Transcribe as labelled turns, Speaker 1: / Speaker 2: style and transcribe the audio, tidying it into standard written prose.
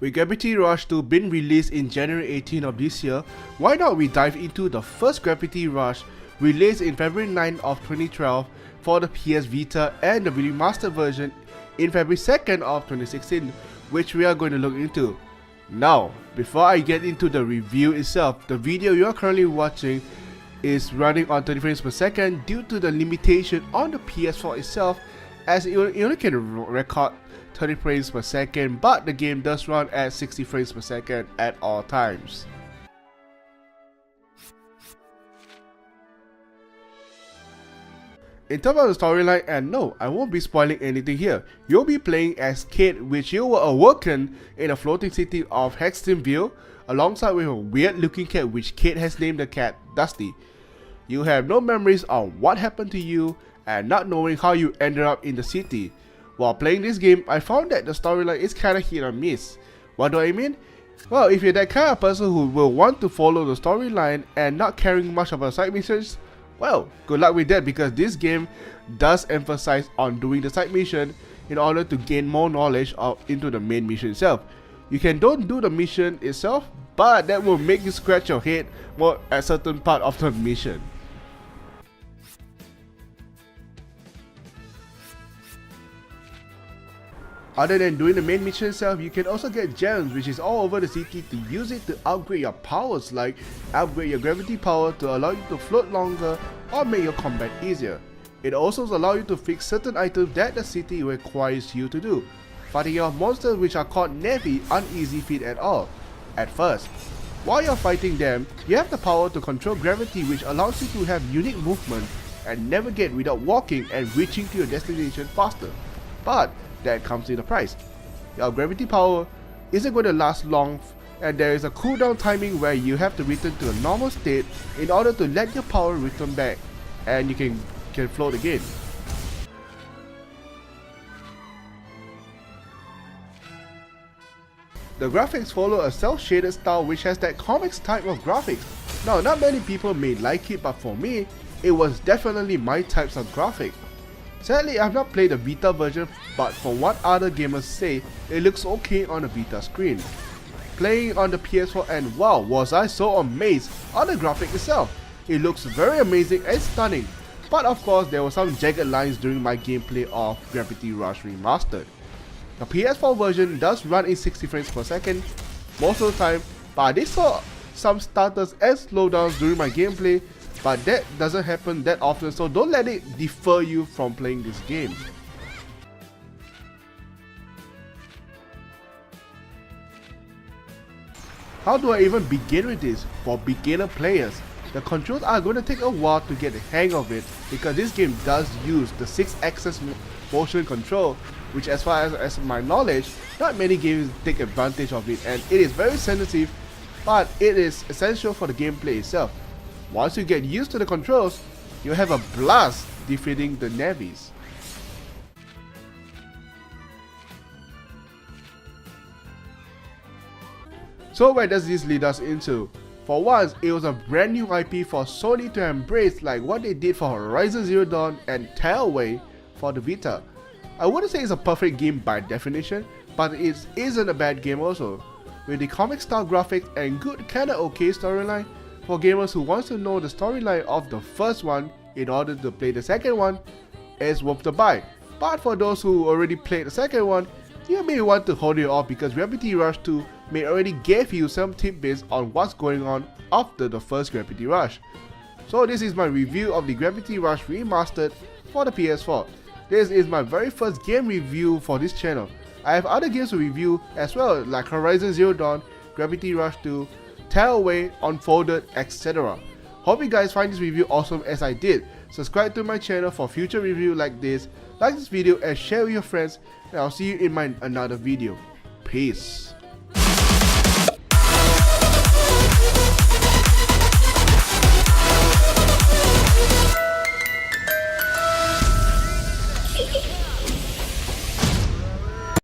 Speaker 1: With Gravity Rush 2 being released in January 18 of this year, why not we dive into the first Gravity Rush released in February 9 of 2012 for the PS Vita and the remastered version in February 2nd of 2016, which we are going to look into. Now, before I get into the review itself, the video you are currently watching is running on 30 frames per second due to the limitation on the PS4 itself, as it only can record 30 frames per second, but the game does run at 60 frames per second at all times. In terms of the storyline, and no, I won't be spoiling anything here, you'll be playing as Kate, which you were awoken in a floating city of Hextonville, alongside with a weird looking cat which Kate has named the cat Dusty. You have no memories on what happened to you and not knowing how you ended up in the city. While playing this game, I found that the storyline is kinda hit or miss. What do I mean? Well, if you're that kind of person who will want to follow the storyline and not caring much about side missions, well, good luck with that, because this game does emphasize on doing the side mission in order to gain more knowledge into the main mission itself. You can don't do the mission itself, but that will make you scratch your head more at certain part of the mission. Other than doing the main mission itself, you can also get gems, which is all over the city, to use it to upgrade your powers, like upgrade your gravity power to allow you to float longer or make your combat easier. It also allows you to fix certain items that the city requires you to do, fighting off monsters which are called Navy uneasy feat at all. At first, while you're fighting them, you have the power to control gravity, which allows you to have unique movement and navigate without walking and reaching to your destination faster. But that comes with a price. Your gravity power isn't going to last long, and there is a cooldown timing where you have to return to a normal state in order to let your power return back, and you can float again. The graphics follow a cel-shaded style which has that comics type of graphics. Now, not many people may like it, but for me, it was definitely my types of graphics. Sadly, I have not played the Vita version, but from what other gamers say, it looks okay on the Vita screen. Playing on the PS4, and wow, was I so amazed on the graphic itself. It looks very amazing and stunning, but of course there were some jagged lines during my gameplay of Gravity Rush Remastered. The PS4 version does run in 60 frames per second most of the time, but I did saw some stutters and slowdowns during my gameplay, but that doesn't happen that often, so don't let it deter you from playing this game. How do I even begin with this? For beginner players, the controls are going to take a while to get the hang of it, because this game does use the 6-axis motion control, which as far as my knowledge, not many games take advantage of it, and it is very sensitive, but it is essential for the gameplay itself. Once you get used to the controls, you'll have a blast defeating the navies. So where does this lead us into? For once, it was a brand new IP for Sony to embrace, like what they did for Horizon Zero Dawn and Tearaway for the Vita. I wouldn't say it's a perfect game by definition, but it isn't a bad game also. With the comic style graphics and good kinda okay storyline, for gamers who wants to know the storyline of the first one in order to play the second one, it's worth the buy. But for those who already played the second one, you may want to hold it off, because Gravity Rush 2 may already give you some tidbits on what's going on after the first Gravity Rush. So this is my review of the Gravity Rush Remastered for the PS4. This is my very first game review for this channel. I have other games to review as well, like Horizon Zero Dawn, Gravity Rush 2, Tearaway, Unfolded, etc. Hope you guys find this review awesome as I did. Subscribe to my channel for future review like this, like this video and share with your friends, and I'll see you in my another video. Peace.